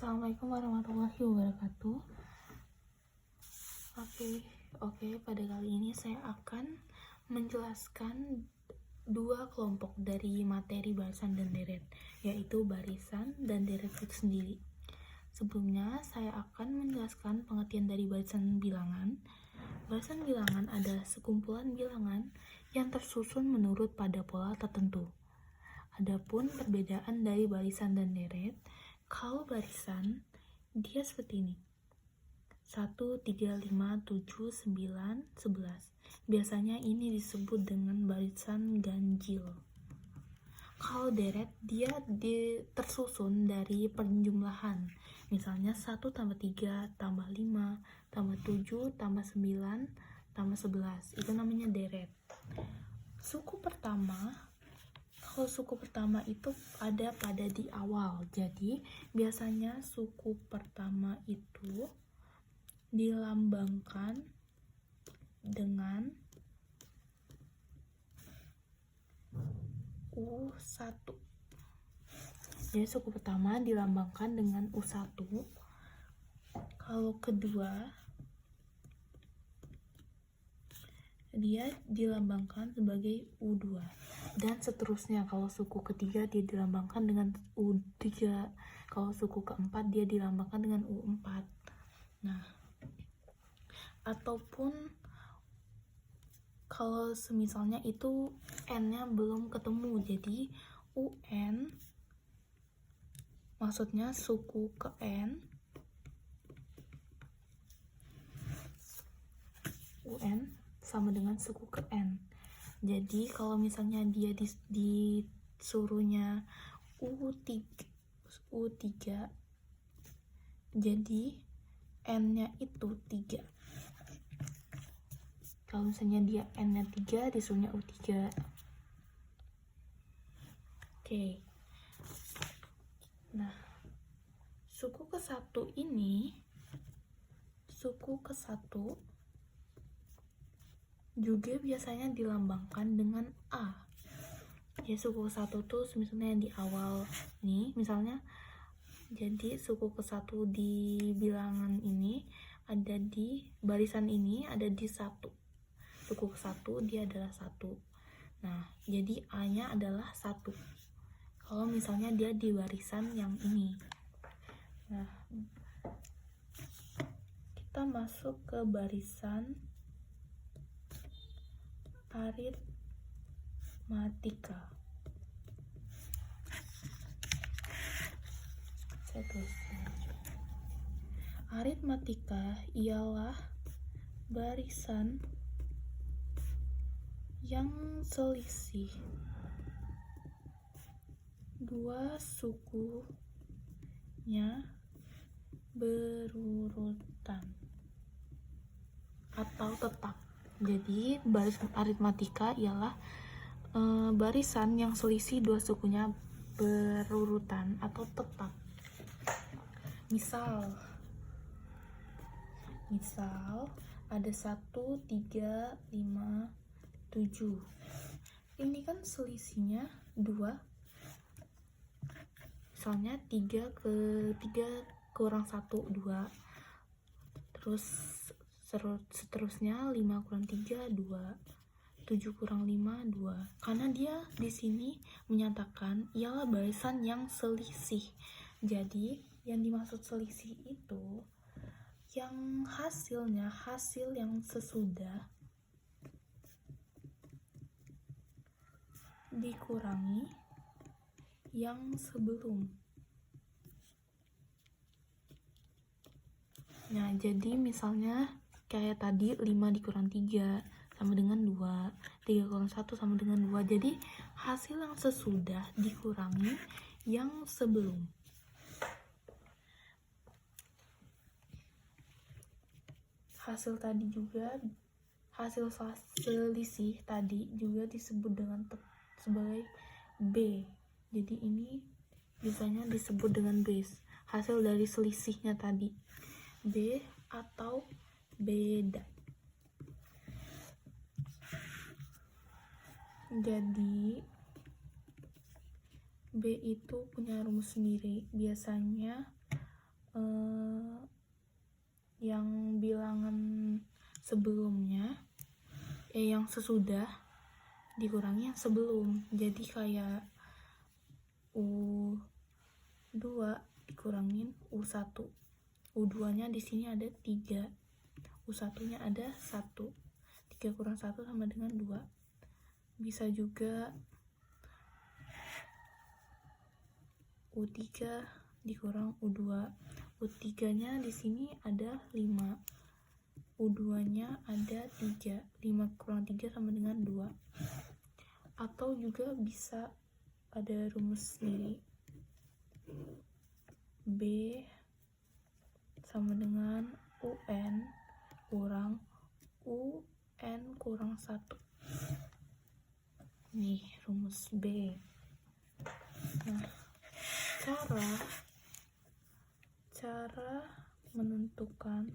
Assalamualaikum warahmatullahi wabarakatuh. Oke, pada kali ini saya akan menjelaskan dua kelompok dari materi barisan dan deret, yaitu barisan dan deret itu sendiri. Sebelumnya, saya akan menjelaskan pengertian dari barisan bilangan. Barisan bilangan adalah sekumpulan bilangan yang tersusun menurut pada pola tertentu. Adapun perbedaan dari barisan dan deret, kalau barisan, dia seperti ini. 1, 3, 5, 7, 9, 11. Biasanya ini disebut dengan barisan ganjil. Kalau deret, dia tersusun dari penjumlahan. Misalnya 1 tambah 3, tambah 5, tambah 7, tambah 9, tambah 11. Itu namanya deret. Kalau suku pertama itu ada pada di awal. Jadi, biasanya suku pertama itu dilambangkan dengan U1. Jadi, suku pertama dilambangkan dengan U1. Kalau kedua, dia dilambangkan sebagai U2. Dan seterusnya, kalau suku ketiga dia dilambangkan dengan U3. Kalau suku keempat dia dilambangkan dengan U4. Nah, ataupun kalau semisalnya itu N-nya belum ketemu, jadi UN, maksudnya suku ke N, UN sama dengan suku ke N. Jadi kalau misalnya dia disuruhnya U3, jadi N-nya itu 3. Kalau misalnya dia N-nya 3, disuruhnya U3. Oke. Nah, suku ke-1 juga biasanya dilambangkan dengan A. Ya, suku ke-1 tuh misalnya di awal nih, misalnya jadi suku ke-1 di bilangan ini ada di barisan ini ada di 1. Suku ke-1 dia adalah 1. Nah, jadi A-nya adalah 1. Kalau misalnya dia di barisan yang ini. Nah, kita masuk ke barisan aritmatika. Aritmatika ialah barisan yang selisih dua sukunya berurutan atau tetap. Jadi barisan aritmatika ialah barisan yang selisih dua sukunya berurutan atau tetap. Misal ada 1, 3, 5, 7. Ini kan selisihnya 2. Misalnya 3 kurang 1, 2. Terus seterusnya 5 kurang 3, 2. 7 kurang 5, 2. Karena dia di sini menyatakan ialah barisan yang selisih. Jadi, yang dimaksud selisih itu yang hasil yang sesudah dikurangi yang sebelum. Nah, jadi misalnya kayak tadi 5 dikurang 3 sama dengan 2, 3 kurang 1 sama dengan 2. Jadi hasil yang sesudah dikurangi yang sebelum. Hasil selisih tadi juga disebut dengan sebagai B. Jadi ini biasanya disebut dengan B. Hasil dari selisihnya tadi B atau beda. Jadi B itu punya rumus sendiri. Biasanya sebelumnya, yang sesudah dikurangi yang sebelum. Jadi kayak U2 dikurangin U1. U2-nya di sini ada 3. U1-nya ada 1. 3 kurang 1 sama dengan 2. Bisa juga U3 dikurang U2. U3-nya di sini ada 5. U2-nya ada 3. 5 kurang 3 sama dengan 2. Atau juga bisa ada rumus sendiri. B sama dengan UN kurang UN kurang 1. Nih rumus B. Nah, cara menentukan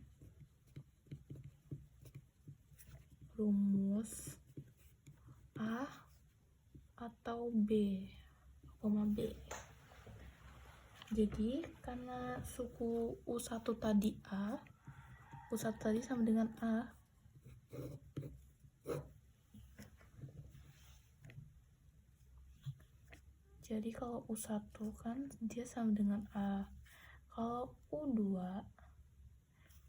rumus A atau B, Jadi karena suku U1 tadi A, U1 tadi sama dengan A, jadi kalau U1 kan dia sama dengan A. Kalau U2,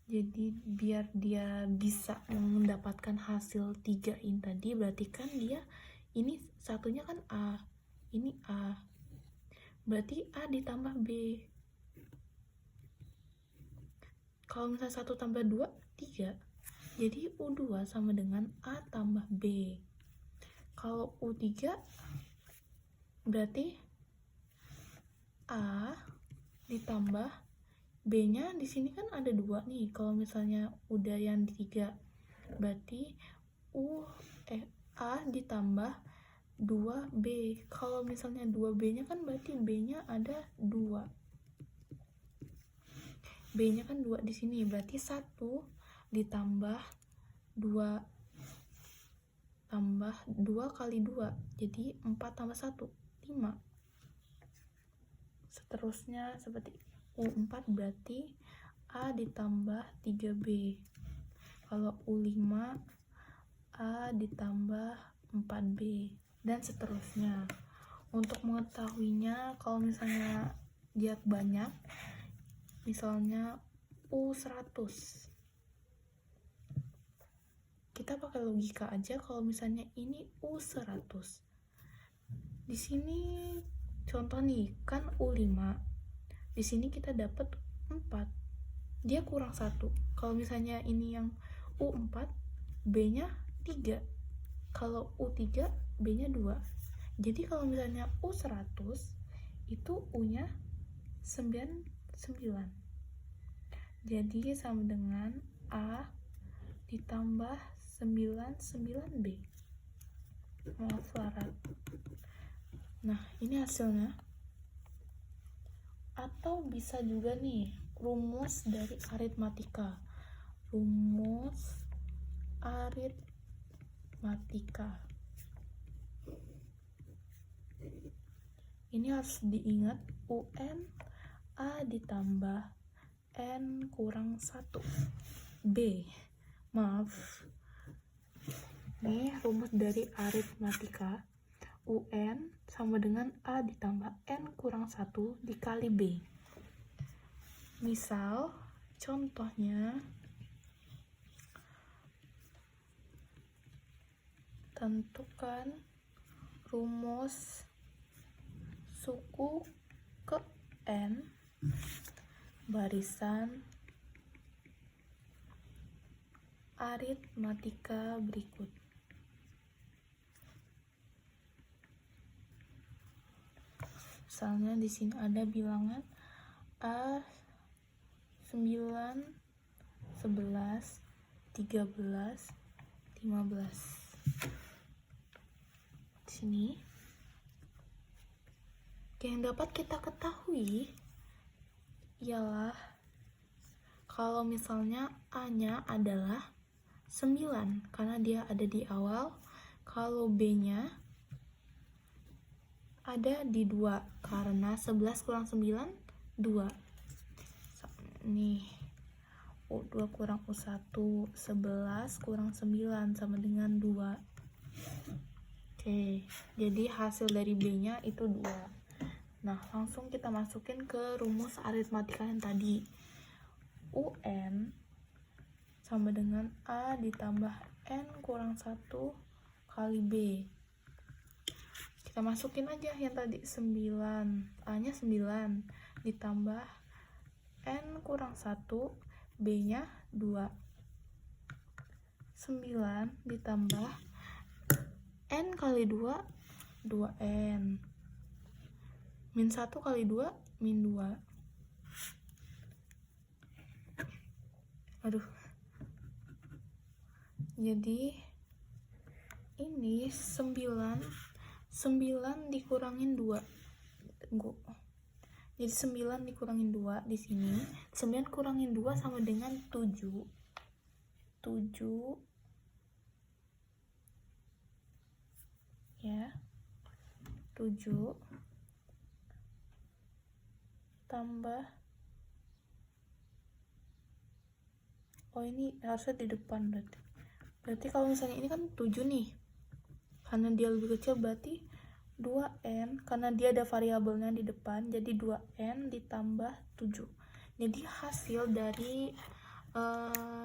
jadi biar dia bisa mendapatkan hasil 3 ini tadi, berarti kan dia ini satunya kan A, ini A, berarti A ditambah B. Kalau misalnya 1 tambah 2, 3. Jadi U2 sama dengan A tambah B. Kalau U3 berarti A ditambah B-nya di sini kan ada 2 nih. Kalau misalnya udah yang 3, berarti A ditambah 2B. Kalau misalnya 2B-nya kan berarti B-nya ada 2. B-nya kan 2 di sini, berarti 1 ditambah 2 tambah 2 kali 2. Jadi 4 tambah 1, 5. Seterusnya seperti U4 berarti A ditambah 3B. Kalau U5 A ditambah 4B, dan seterusnya. Untuk mengetahuinya, kalau misalnya dia banyak, misalnya U100, kita pakai logika aja. Kalau misalnya ini U100, di sini contoh nih kan U5, di sini kita dapat 4, dia kurang 1. Kalau misalnya ini yang U4, B-nya 3. Kalau U3, B-nya 2. Jadi kalau misalnya U100, itu U-nya 9. Jadi sama dengan A ditambah 99B. Maaf larat. Nah, ini hasilnya. Atau bisa juga nih rumus dari aritmatika. Rumus aritmatika. Ini harus diingat, UN A ditambah N kurang 1 B. Maaf. Ini rumus dari aritmatika. UN sama dengan A ditambah N kurang 1 dikali B. Misal, contohnya, tentukan rumus suku ke N barisan aritmatika berikut. Misalnya di sini ada bilangan A 9, 11, 13, 15. Di sini yang dapat kita ketahui ialah kalau misalnya A-nya adalah 9 karena dia ada di awal, kalau B-nya ada di 2 karena 11 kurang 9, 2. Nih, U2 kurang U1, 11 kurang 9 sama dengan 2. Oke, jadi hasil dari B-nya itu 2. Nah, langsung kita masukin ke rumus aritmatika yang tadi. UN sama dengan A ditambah N kurang 1 kali B. Kita masukin aja yang tadi 9. A-nya 9 ditambah N kurang 1, B-nya 2. 9 ditambah N kali 2, 2N. Min 1 kali 2, min 2. Aduh. Jadi, ini 9 dikurangin 2. Tunggu. Jadi 9 dikurangin 2 di sini. 9 kurangin 2 sama dengan 7. 7 ya. 7 tambah, oh ini harusnya di depan berarti kalau misalnya ini kan 7 nih, karena dia lebih kecil berarti 2N, karena dia ada variabelnya di depan, jadi 2N ditambah 7. Jadi hasil dari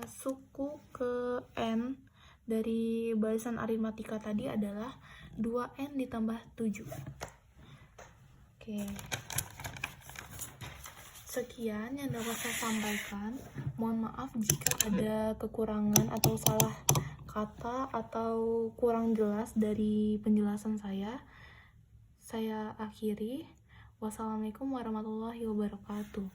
suku ke N dari barisan aritmatika tadi adalah 2N ditambah 7. Oke. Sekian yang dapat saya sampaikan. Mohon maaf jika ada kekurangan atau salah kata atau kurang jelas dari penjelasan saya. Saya akhiri. Wassalamualaikum warahmatullahi wabarakatuh.